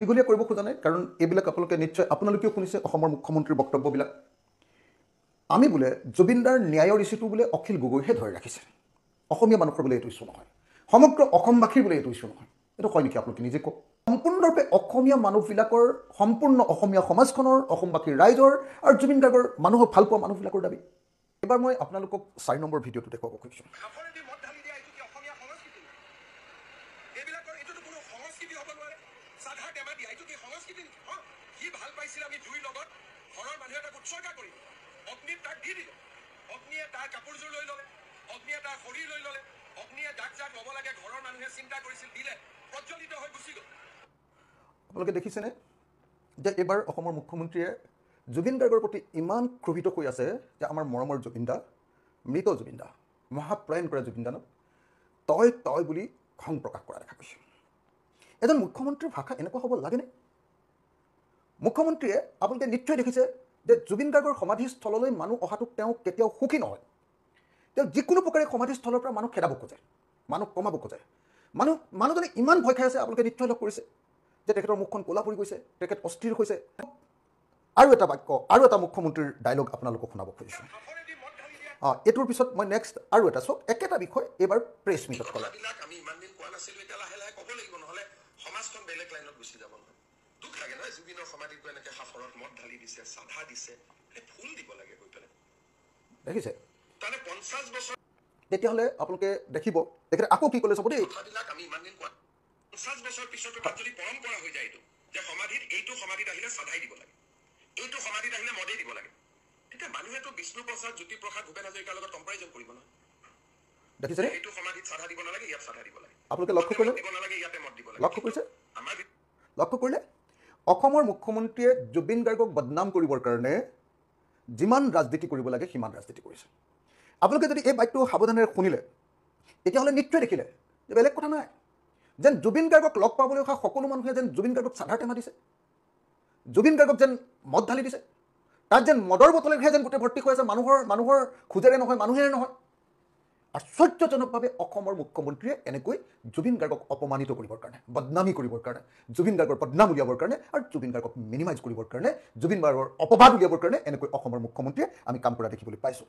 দীঘলীয়া কৰিব খোজা নাই, কাৰণ এইবিলাক আপোনালোকে নিশ্চয় আপোনালোকেও শুনিছে অসমৰ মুখ্যমন্ত্ৰীৰ বক্তব্যবিলাক। আমি বোলে জুবিনদাৰ ন্যায়ৰ ইছ্যুটো বোলে অখিল গগৈহে ধৰি ৰাখিছে, অসমীয়া মানুহৰ বোলে এইটো ইছ্যু নহয়, সমগ্ৰ অসমবাসীৰ বোলে এইটো ইছ্যু নহয়। এইটো হয় নেকি? আপোনালোকে নিজে কওক। সম্পূৰ্ণৰূপে অসমীয়া মানুহবিলাকৰ, সম্পূৰ্ণ অসমীয়া সমাজখনৰ, অসমবাসীৰ ৰাইজৰ আৰু জুবিন গাৰ্গৰ মানুহক ভাল পোৱা মানুহবিলাকৰ দাবী। এবাৰ মই আপোনালোকক 4 নম্বৰ ভিডিঅ'টো দেখুৱাব খুজিছোঁ। আপোনালোকে দেখিছেনে যে এইবাৰ অসমৰ মুখ্যমন্ত্ৰীয়ে জুবিন গাৰ্গৰ প্ৰতি ইমান ক্ৰোধিত হৈ আছে যে আমাৰ মৰমৰ জুবিনদা, মৃত জুবিনদা, মহাপ্ৰাণ কৰা জুবিনদানক তই তই বুলি খং প্ৰকাশ কৰা দেখা গৈছে। এজন মুখ্যমন্ত্ৰীৰ ভাষা এনেকুৱা হ'ব লাগেনে? মুখ্যমন্ত্ৰীয়ে আপোনালোকে নিশ্চয় দেখিছে যে জুবিন গাৰ্গৰ সমাধিস্থললৈ মানুহ অহাটো তেওঁ কেতিয়াও সুখী নহয়। তেওঁ যিকোনো প্ৰকাৰে সমাধিস্থলৰ পৰা মানুহ খেদাব খোজে, মানুহ কমাব খোজে। মানুহজনে ইমান ভয় খাই আছে, আপোনালোকে নিশ্চয় লগ কৰিছে যে তেখেতৰ মুখখন ক'লা পৰি গৈছে, তেখেত অস্থিৰ হৈছে। আৰু এটা বাক্য, আৰু এটা মুখ্যমন্ত্ৰীৰ ডায়লগ আপোনালোকক শুনাব খুজিছোঁ। এইটোৰ পিছত মই নেক্সট আৰু এটা চাওক, একেটা বিষয় এইবাৰ প্ৰেছ মিটত ক'লে। আমি ইমান দিন কোৱা নাছিলোঁ, এতিয়া লাহে লাহে ক'ব লাগিব, নহ'লে সমাজখন বেলেগ লাইনত গুচি যাব নহয়। দুখ লাগে নহয়, জুবিনৰ সমাধিত গৈ এনেকৈ সাফৰত মদ ঢালি দিছে, চাধা দিছে, ফুল দিব লাগে গৈ পেলাই। দেখিছে? তাৰমানে 50 বছৰ তেতিয়াহ'লে আপোনালোকে দেখিব তেখেতে আকৌ কি ক'লে চাব দেই। কথাবিলাক আমি ইমান দিন কোৱা 50 বছৰ পিছতো তাত যদি পৰম্পৰা হৈ যায় এইটো, যে সমাধিত এইটো সমাধিত আহিলে চাধাই দিব লাগে, এইটো সমাধিত আহিলে মদেই দিব লাগে, তেতিয়া মানুহেতো বিষ্ণু প্ৰসাদ, জ্যোতিপ্ৰসাদ, ভূপেন হাজৰিকাৰ লগত কম্পাৰিজন কৰিব নহয়। দেখিছেনে? এইটো সমাধিত চাধা দিব নালাগে, ইয়াত চাধা দিব লাগে, আপোনালোকে লক্ষ্য কৰিলে? দিব নালাগে, ইয়াতে মদ দিব লাগে। লক্ষ্য কৰিছে? আমাৰ লক্ষ্য কৰিলে? অসমৰ মুখ্যমন্ত্ৰীয়ে জুবিন গাৰ্গক বদনাম কৰিবৰ কাৰণে যিমান ৰাজনীতি কৰিব লাগে সিমান ৰাজনীতি কৰিছে। আপোনালোকে যদি এই বাক্যটো সাৱধানেৰে শুনিলে তেতিয়াহ'লে নিশ্চয় দেখিলে যে বেলেগ কথা নাই, যেন জুবিন গাৰ্গক লগ পাবলৈ অহা সকলো মানুহে যেন জুবিন গাৰ্গক চাধাৰ টেমা দিছে, জুবিন গাৰ্গক যেন মদ ঢালি দিছে, তাত যেন মদৰ বটলেৰেহে যেন গোটেই ভৰ্তি হৈ আছে, মানুহৰ খোজেৰে নহয়, মানুহেৰে নহয়। আশ্চৰ্যজনকভাৱে অসমৰ মুখ্যমন্ত্ৰীয়ে এনেকৈ জুবিন গাৰ্গক অপমানিত কৰিবৰ কাৰণে, বদনামী কৰিবৰ কাৰণে, জুবিন গাৰ্গৰ বদনাম উলিয়াবৰ কাৰণে আৰু জুবিন গাৰ্গক মিনিমাইজ কৰিবৰ কাৰণে, জুবিন গাৰ্গৰ অপবাদ উলিয়াবৰ কাৰণে এনেকৈ অসমৰ মুখ্যমন্ত্ৰীয়ে আমি কাম কৰা দেখিবলৈ পাইছোঁ।